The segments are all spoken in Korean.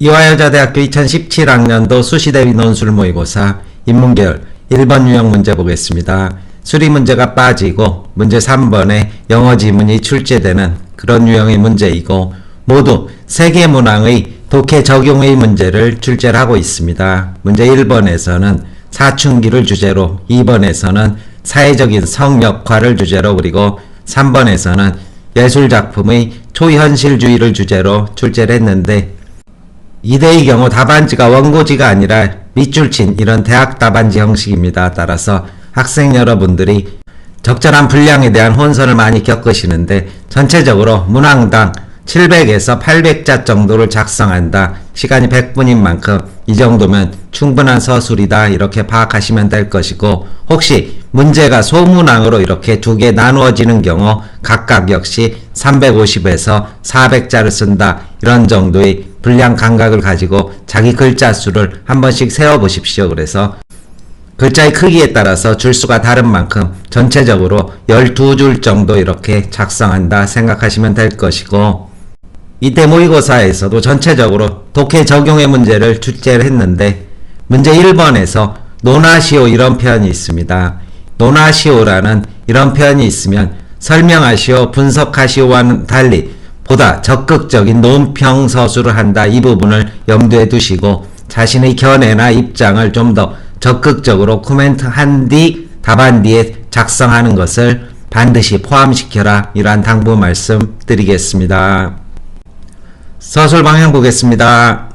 이화여자대학교 2017학년도 수시대비 논술 모의고사 인문계열 1번 유형 문제 보겠습니다. 수리 문제가 빠지고 문제 3번에 영어 지문이 출제되는 그런 유형의 문제이고 모두 세계문항의 독해 적용의 문제를 출제를 하고 있습니다. 문제 1번에서는 사춘기를 주제로, 2번에서는 사회적인 성역할을 주제로, 그리고 3번에서는 예술작품의 초현실주의를 주제로 출제를 했는데 이대의 경우 답안지가 원고지가 아니라 밑줄 친 이런 대학 답안지 형식입니다. 따라서 학생 여러분들이 적절한 분량에 대한 혼선을 많이 겪으시는데 전체적으로 문항당 700에서 800자 정도를 작성한다. 시간이 100분인 만큼 이 정도면 충분한 서술이다. 이렇게 파악하시면 될 것이고, 혹시 문제가 소문항으로 이렇게 두 개 나누어지는 경우 각각 역시 350에서 400자를 쓴다. 이런 정도의 분량 감각을 가지고 자기 글자 수를 한 번씩 세어보십시오. 그래서 글자의 크기에 따라서 줄수가 다른 만큼 전체적으로 12줄 정도 이렇게 작성한다 생각하시면 될 것이고, 이때 모의고사에서도 전체적으로 독해 적용의 문제를 출제를 했는데 문제 1번에서 논하시오 이런 표현이 있습니다. 논하시오라는 이런 표현이 있으면 설명하시오, 분석하시오와는 달리 보다 적극적인 논평서술을 한다. 이 부분을 염두에 두시고 자신의 견해나 입장을 좀 더 적극적으로 코멘트한 뒤 답안지에 작성하는 것을 반드시 포함시켜라. 이러한 당부 말씀 드리겠습니다. 서술 방향 보겠습니다.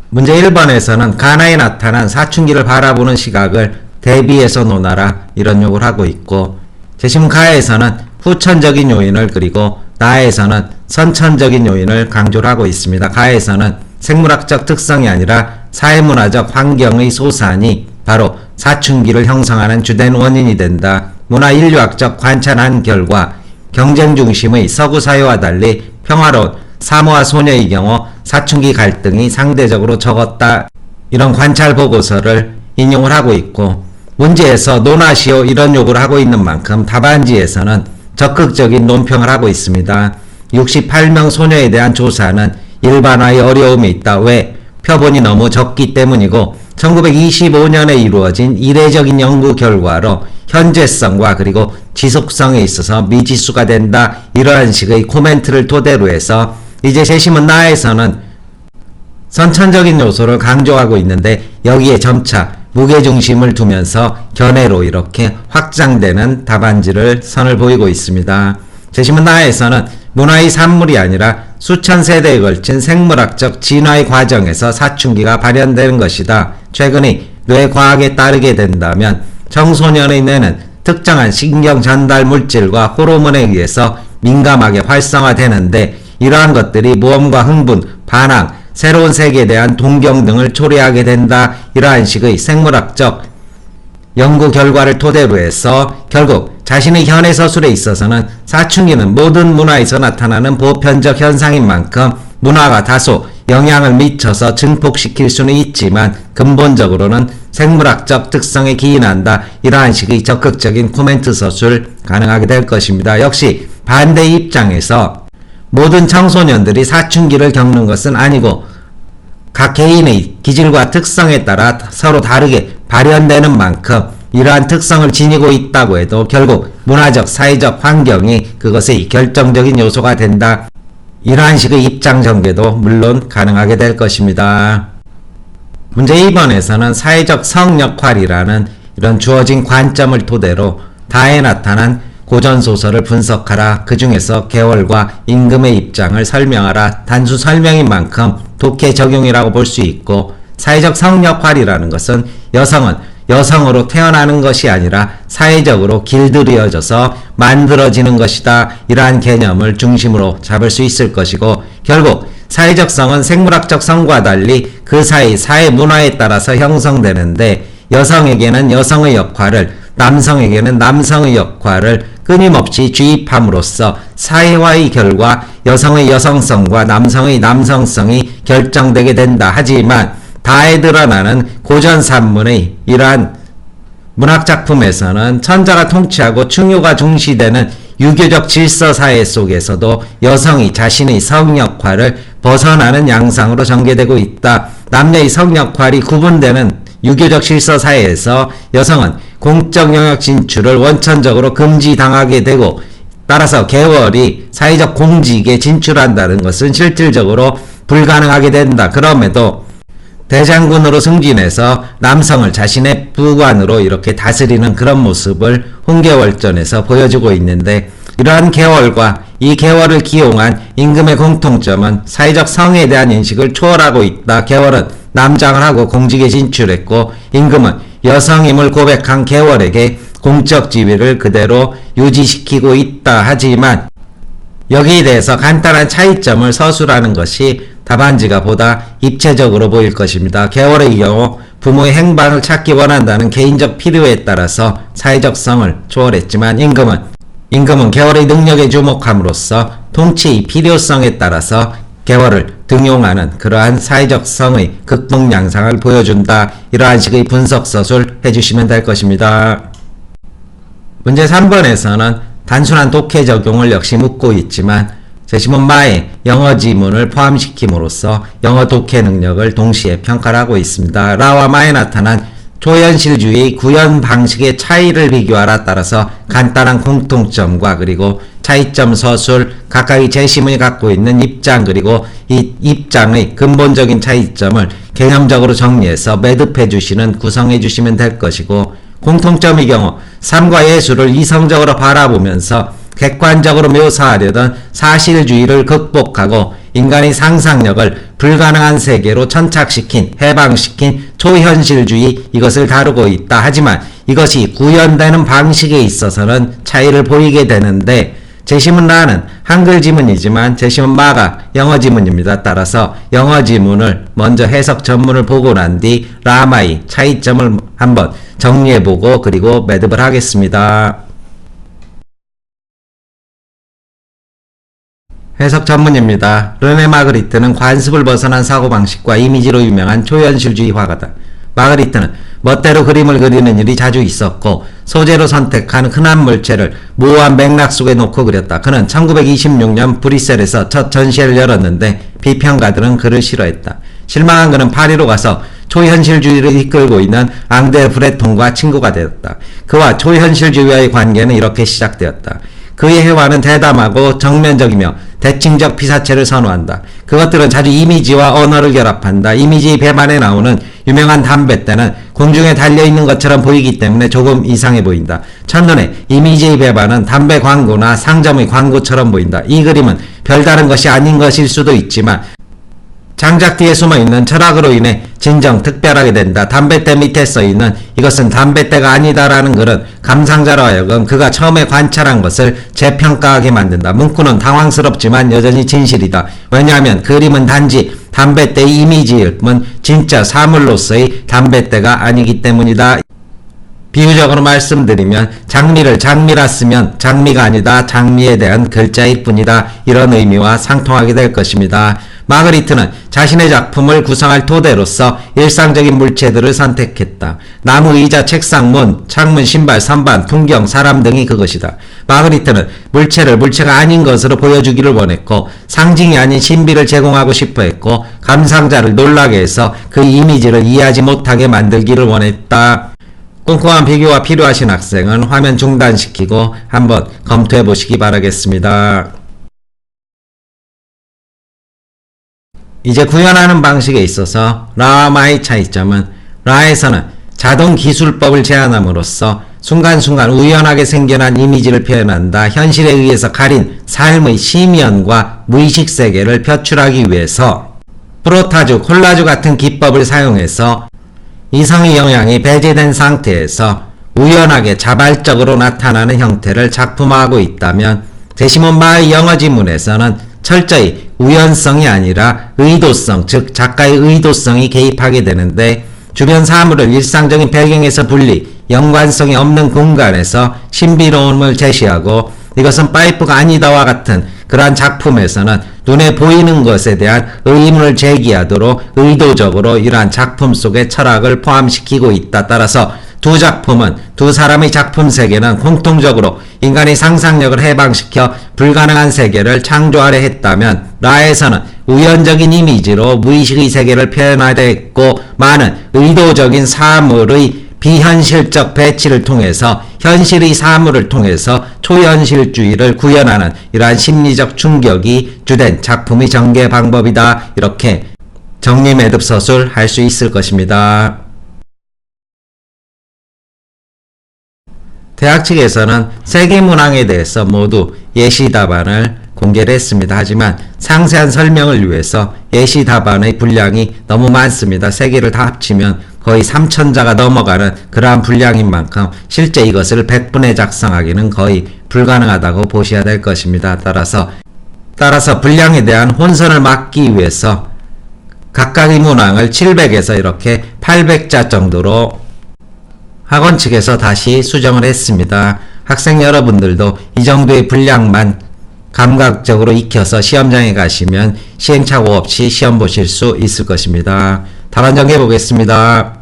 문제 1번에서는 가나에 나타난 사춘기를 바라보는 시각을 대비해서 논하라. 이런 요구를 하고 있고, 제시문 가에서는 후천적인 요인을, 그리고 나에서는 선천적인 요인을 강조를 하고 있습니다. 가에서는 생물학적 특성이 아니라 사회문화적 환경의 소산이 바로 사춘기를 형성하는 주된 원인이 된다. 문화인류학적 관찰한 결과 경쟁 중심의 서구 사회와 달리 평화로운 사모와 소녀의 경우 사춘기 갈등이 상대적으로 적었다. 이런 관찰 보고서를 인용을 하고 있고, 문제에서 논하시오 이런 요구를 하고 있는 만큼 답안지에서는 적극적인 논평을 하고 있습니다. 68명 소녀에 대한 조사는 일반화의 어려움이 있다. 왜? 표본이 너무 적기 때문이고 1925년에 이루어진 이례적인 연구 결과로 현재성과 그리고 지속성에 있어서 미지수가 된다. 이러한 식의 코멘트를 토대로 해서 이제 제시문 나에서는 선천적인 요소를 강조하고 있는데 여기에 점차 무게중심을 두면서 견해로 이렇게 확장되는 답안지를 선을 보이고 있습니다. 제시문 나에서는 문화의 산물이 아니라 수천 세대에 걸친 생물학적 진화의 과정에서 사춘기가 발현되는 것이다. 최근의 뇌과학에 따르게 된다면 청소년의 뇌는 특정한 신경 전달 물질과 호르몬에 의해서 민감하게 활성화되는데 이러한 것들이 모험과 흥분, 반항, 새로운 세계에 대한 동경 등을 초래하게 된다. 이러한 식의 생물학적 연구 결과를 토대로 해서 결국 자신의 현해 서술에 있어서는 사춘기는 모든 문화에서 나타나는 보편적 현상인 만큼 문화가 다소 영향을 미쳐서 증폭시킬 수는 있지만 근본적으로는 생물학적 특성에 기인한다. 이러한 식의 적극적인 코멘트 서술 가능하게 될 것입니다. 역시 반대의 입장에서 모든 청소년들이 사춘기를 겪는 것은 아니고 각 개인의 기질과 특성에 따라 서로 다르게 발현되는 만큼 이러한 특성을 지니고 있다고 해도 결국 문화적, 사회적 환경이 그것의 결정적인 요소가 된다. 이러한 식의 입장 전개도 물론 가능하게 될 것입니다. 문제 2번에서는 사회적 성역할이라는 이런 주어진 관점을 토대로 다에 나타난 고전소설을 분석하라. 그 중에서 계월과 임금의 입장을 설명하라. 단수 설명인 만큼 독해 적용이라고 볼 수 있고, 사회적 성역할이라는 것은 여성은 여성으로 태어나는 것이 아니라 사회적으로 길들여져서 만들어지는 것이다. 이러한 개념을 중심으로 잡을 수 있을 것이고, 결국 사회적 성은 생물학적 성과 달리 그 사이 사회 문화에 따라서 형성되는데 여성에게는 여성의 역할을, 남성에게는 남성의 역할을 끊임없이 주입함으로써 사회화의 결과 여성의 여성성과 남성의 남성성이 결정되게 된다. 하지만 다에 드러나는 고전산문의 이러한 문학작품에서는 천자가 통치하고 충효가 중시되는 유교적 질서사회 속에서도 여성이 자신의 성 역할을 벗어나는 양상으로 전개되고 있다. 남녀의 성 역할이 구분되는 유교적 실서 사회에서 여성은 공적 영역 진출을 원천적으로 금지당하게 되고, 따라서 계월이 사회적 공직에 진출한다는 것은 실질적으로 불가능하게 된다. 그럼에도 대장군으로 승진해서 남성을 자신의 부관으로 이렇게 다스리는 그런 모습을 훈계월전에서 보여주고 있는데, 이러한 계월과 이 계월을 기용한 임금의 공통점은 사회적 성에 대한 인식을 초월하고 있다. 계월은 남장을 하고 공직에 진출했고, 임금은 여성임을 고백한 계월에게 공적 지위를 그대로 유지시키고 있다. 하지만 여기에 대해서 간단한 차이점을 서술하는 것이 답안지가 보다 입체적으로 보일 것입니다. 계월의 경우 부모의 행방을 찾기 원한다는 개인적 필요에 따라서 사회적 성을 초월했지만, 임금은 계월의 능력에 주목함으로써 통치의 필요성에 따라서 계월을 등용하는 그러한 사회적 성의 극복 양상을 보여준다. 이러한 식의 분석 서술 해주시면 될 것입니다. 문제 3번에서는 단순한 독해 적용을 역시 묻고 있지만, 제시문 마에 영어 지문을 포함시킴으로써 영어 독해 능력을 동시에 평가를 하고 있습니다. 라와 마에 나타난 초현실주의 구현 방식의 차이를 비교하라. 따라서 간단한 공통점과 그리고 차이점 서술, 각각의 제시문이 갖고 있는 입장, 그리고 이 입장의 근본적인 차이점을 개념적으로 정리해서 매듭해 주시는, 구성해 주시면 될 것이고, 공통점의 경우 삶과 예술을 이성적으로 바라보면서 객관적으로 묘사하려던 사실주의를 극복하고 인간의 상상력을 불가능한 세계로 천착시킨, 해방시킨 초현실주의, 이것을 다루고 있다. 하지만 이것이 구현되는 방식에 있어서는 차이를 보이게 되는데, 제시문 라는 한글 지문이지만 제시문 마가 영어 지문입니다. 따라서 영어 지문을 먼저 해석 전문을 보고 난 뒤 라마의 차이점을 한번 정리해보고 그리고 매듭을 하겠습니다. 해석 전문입니다. 르네 마그리트는 관습을 벗어난 사고방식과 이미지로 유명한 초현실주의 화가다. 마그리트는 멋대로 그림을 그리는 일이 자주 있었고, 소재로 선택한 흔한 물체를 모호한 맥락 속에 놓고 그렸다. 그는 1926년 브뤼셀에서 첫 전시회를 열었는데 비평가들은 그를 싫어했다. 실망한 그는 파리로 가서 초현실주의를 이끌고 있는 앙데 브레통과 친구가 되었다. 그와 초현실주의와의 관계는 이렇게 시작되었다. 그의 회화는 대담하고 정면적이며 대칭적 피사체를 선호한다. 그것들은 자주 이미지와 언어를 결합한다. 이미지의 배반에 나오는 유명한 담뱃대는 공중에 달려있는 것처럼 보이기 때문에 조금 이상해 보인다. 첫눈에 이미지의 배반은 담배 광고나 상점의 광고처럼 보인다. 이 그림은 별다른 것이 아닌 것일 수도 있지만 장작 뒤에 숨어있는 철학으로 인해 진정 특별하게 된다. 담뱃대 밑에 써있는 이것은 담뱃대가 아니다라는 글은 감상자로 하여금 그가 처음에 관찰한 것을 재평가하게 만든다. 문구는 당황스럽지만 여전히 진실이다. 왜냐하면 그림은 단지 담뱃대의 이미지일 뿐 진짜 사물로서의 담뱃대가 아니기 때문이다. 비유적으로 말씀드리면 장미를 장미라 쓰면 장미가 아니다, 장미에 대한 글자일 뿐이다. 이런 의미와 상통하게 될 것입니다. 마그리트는 자신의 작품을 구성할 토대로서 일상적인 물체들을 선택했다. 나무, 의자, 책상, 문, 창문, 신발, 선반, 풍경, 사람 등이 그것이다. 마그리트는 물체를 물체가 아닌 것으로 보여주기를 원했고, 상징이 아닌 신비를 제공하고 싶어 했고, 감상자를 놀라게 해서 그 이미지를 이해하지 못하게 만들기를 원했다. 꼼꼼한 비교가 필요하신 학생은 화면 중단시키고 한번 검토해 보시기 바라겠습니다. 이제 구현하는 방식에 있어서 라와 마의 차이점은, 라에서는 자동 기술법을 제안함으로써 순간순간 우연하게 생겨난 이미지를 표현한다. 현실에 의해서 가린 삶의 심연과 무의식 세계를 표출하기 위해서 프로타주, 콜라주 같은 기법을 사용해서 이성의 영향이 배제된 상태에서 우연하게 자발적으로 나타나는 형태를 작품화하고 있다면, 제시문 마의 영어 지문에서는 철저히 우연성이 아니라 의도성, 즉 작가의 의도성이 개입하게 되는데, 주변 사물을 일상적인 배경에서 분리, 연관성이 없는 공간에서 신비로움을 제시하고, 이것은 파이프가 아니다와 같은 그러한 작품에서는 눈에 보이는 것에 대한 의문을 제기하도록 의도적으로 이러한 작품 속에 철학을 포함시키고 있다. 따라서 두 작품은 두 사람의 작품 세계는 공통적으로 인간의 상상력을 해방시켜 불가능한 세계를 창조하려 했다면 라에서는 우연적인 이미지로 무의식의 세계를 표현하려 했고 많은 의도적인 사물의 비현실적 배치를 통해서 현실의 사물을 통해서 초현실주의를 구현하는 이러한 심리적 충격이 주된 작품의 전개 방법이다. 이렇게 정리 매듭 서술 할 수 있을 것입니다. 대학 측에서는 세계문항에 대해서 모두 예시 답안을 공개를 했습니다. 하지만 상세한 설명을 위해서 예시 답안의 분량이 너무 많습니다. 세 개를 다 합치면 거의 3,000자가 넘어가는 그러한 분량인 만큼 실제 이것을 100분에 작성하기는 거의 불가능하다고 보셔야 될 것입니다. 따라서 분량에 대한 혼선을 막기 위해서 각각의 문항을 700에서 이렇게 800자 정도로 학원 측에서 다시 수정을 했습니다. 학생 여러분들도 이 정도의 분량만 감각적으로 익혀서 시험장에 가시면 시행착오 없이 시험 보실 수 있을 것입니다. 답안 정리해 보겠습니다.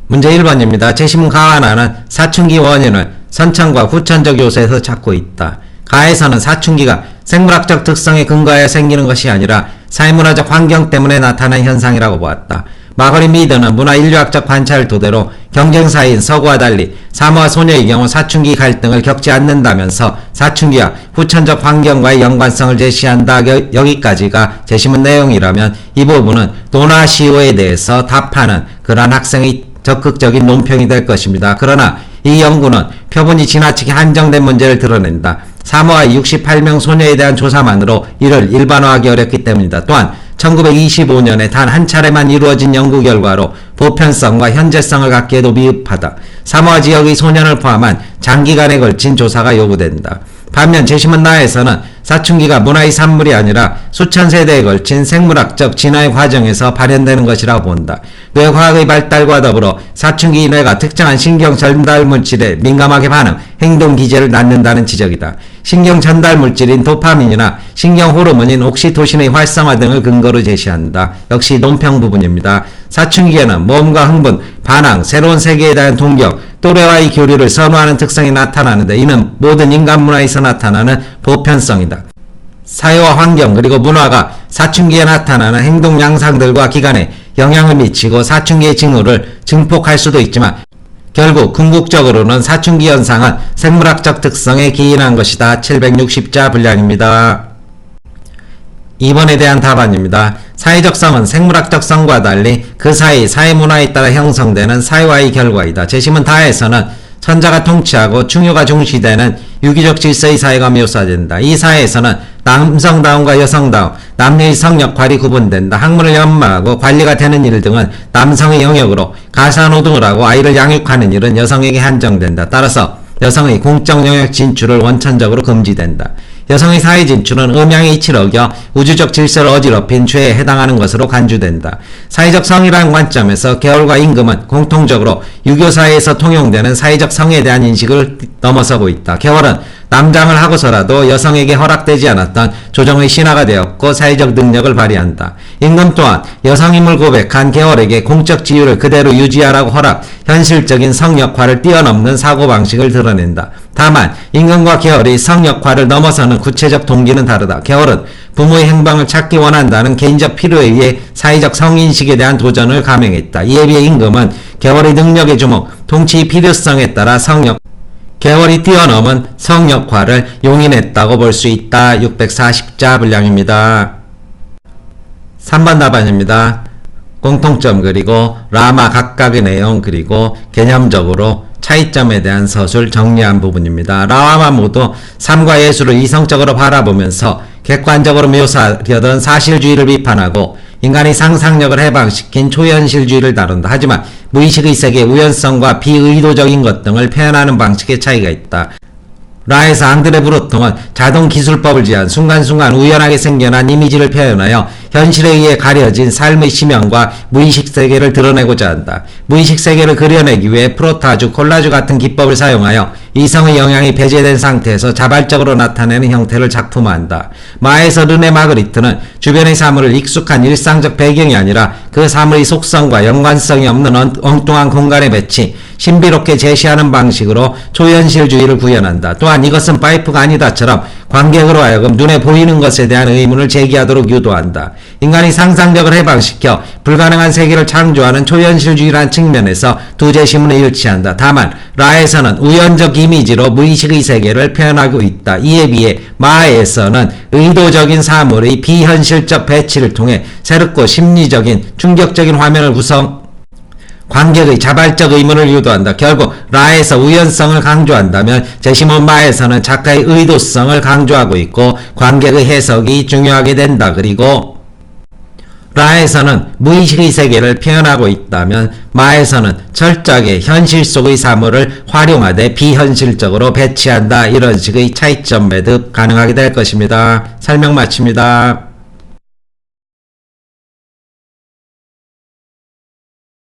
문제 1번입니다. 제시문 가하나는 사춘기 원인을 선천과 후천적 요소에서 찾고 있다. 가에서는 사춘기가 생물학적 특성에 근거하여 생기는 것이 아니라 사회문화적 환경 때문에 나타난 현상이라고 보았다. 마거리 미드는 문화인류학적 관찰을 토대로 경쟁사인 서구와 달리 사모와 소녀의 경우 사춘기 갈등을 겪지 않는다면서 사춘기와 후천적 환경과의 연관성을 제시한다. 여기까지가 제시문 내용이라면 이 부분은 도나시오에 대해서 답하는 그러한 학생의 적극적인 논평이 될 것입니다. 그러나 이 연구는 표본이 지나치게 한정된 문제를 드러낸다. 사모아의 68명 소녀에 대한 조사만으로 이를 일반화하기 어렵기 때문이다. 또한 1925년에 단 한 차례만 이루어진 연구 결과로 보편성과 현재성을 갖기에도 미흡하다. 사모아 지역의 소년을 포함한 장기간에 걸친 조사가 요구된다. 반면 제시문 나에서는 사춘기가 문화의 산물이 아니라 수천 세대에 걸친 생물학적 진화의 과정에서 발현되는 것이라고 본다. 뇌과학의 발달과 더불어 사춘기 뇌가 특정한 신경 전달 물질에 민감하게 반응, 행동 기제를 낳는다는 지적이다. 신경 전달 물질인 도파민이나 신경 호르몬인 옥시토신의 활성화 등을 근거로 제시한다. 역시 논평 부분입니다. 사춘기에는 모험과 흥분, 반항, 새로운 세계에 대한 동경, 또래와의 교류를 선호하는 특성이 나타나는데 이는 모든 인간 문화에서 나타나는 보편성이다. 사회와 환경 그리고 문화가 사춘기에 나타나는 행동 양상들과 기간에 영향을 미치고 사춘기의 징후를 증폭할 수도 있지만 결국 궁극적으로는 사춘기 현상은 생물학적 특성에 기인한 것이다. 760자 분량입니다. 2번에 대한 답안입니다. 사회적 성은 생물학적 성과 달리 그 사이 사회문화에 따라 형성되는 사회화의 결과이다. 제시문 다에서는 천자가 통치하고 충효가 중시되는 유기적 질서의 사회가 묘사된다. 이 사회에서는 남성다움과 여성다움, 남녀의 성역할이 구분된다. 학문을 연마하고 관리가 되는 일 등은 남성의 영역으로 가사노동을 하고 아이를 양육하는 일은 여성에게 한정된다. 따라서 여성의 공적 영역 진출을 원천적으로 금지된다. 여성의 사회 진출은 음양의 이치를 어겨 우주적 질서를 어지럽힌 죄에 해당하는 것으로 간주된다. 사회적 성이라는 관점에서 계월과 임금은 공통적으로 유교사회에서 통용되는 사회적 성에 대한 인식을 넘어서고 있다. 계월은 남장을 하고서라도 여성에게 허락되지 않았던 조정의 신하가 되었고 사회적 능력을 발휘한다. 임금 또한 여성임을 고백한 계월에게 공적 지위를 그대로 유지하라고 허락, 현실적인 성 역할을 뛰어넘는 사고방식을 드러낸다. 다만 임금과 계월이 성 역할을 넘어서는 구체적 동기는 다르다. 계월은 부모의 행방을 찾기 원한다는 개인적 필요에 의해 사회적 성인식에 대한 도전을 감행했다. 이에 비해 임금은 계월의 능력의 주목, 통치의 필요성에 따라 계월이 뛰어넘은 성 역할을 용인했다고 볼 수 있다. 640자 분량입니다. 3번 답안입니다. 공통점 그리고 라마 각각의 내용 그리고 개념적으로 차이점에 대한 서술 정리한 부분입니다. 라마 모두 삶과 예술을 이성적으로 바라보면서 객관적으로 묘사하려던 사실주의를 비판하고 인간의 상상력을 해방시킨 초현실주의를 다룬다. 하지만 무의식의 세계의 우연성과 비의도적인 것 등을 표현하는 방식의 차이가 있다. 라에서 앙드레 브로통은 자동기술법을 지한 순간순간 우연하게 생겨난 이미지를 표현하여 현실에 의해 가려진 삶의 심연과 무의식 세계를 드러내고자 한다. 무의식 세계를 그려내기 위해 프로타주, 콜라주 같은 기법을 사용하여 이성의 영향이 배제된 상태에서 자발적으로 나타내는 형태를 작품화한다. 마에서 르네 마그리트는 주변의 사물을 익숙한 일상적 배경이 아니라 그 사물의 속성과 연관성이 없는 엉뚱한 공간에 배치, 신비롭게 제시하는 방식으로 초현실주의를 구현한다. 또한 이것은 파이프가 아니다처럼 관객으로 하여금 눈에 보이는 것에 대한 의문을 제기하도록 유도한다. 인간이 상상력을 해방시켜 불가능한 세계를 창조하는 초현실주의라는 측면에서 두 제시문에 일치한다. 다만 라에서는 우연적 이미지로 무의식의 세계를 표현하고 있다. 이에 비해 마에서는 의도적인 사물의 비현실적 배치를 통해 새롭고 심리적인 충격적인 화면을 관객의 자발적 의문을 유도한다. 결국 라에서 우연성을 강조한다면 제시문 마에서는 작가의 의도성을 강조하고 있고 관객의 해석이 중요하게 된다. 그리고 라에서는 무의식의 세계를 표현하고 있다면 마에서는 철저하게 현실 속의 사물을 활용하되 비현실적으로 배치한다. 이런 식의 차이점 매듭 가능하게 될 것입니다. 설명 마칩니다.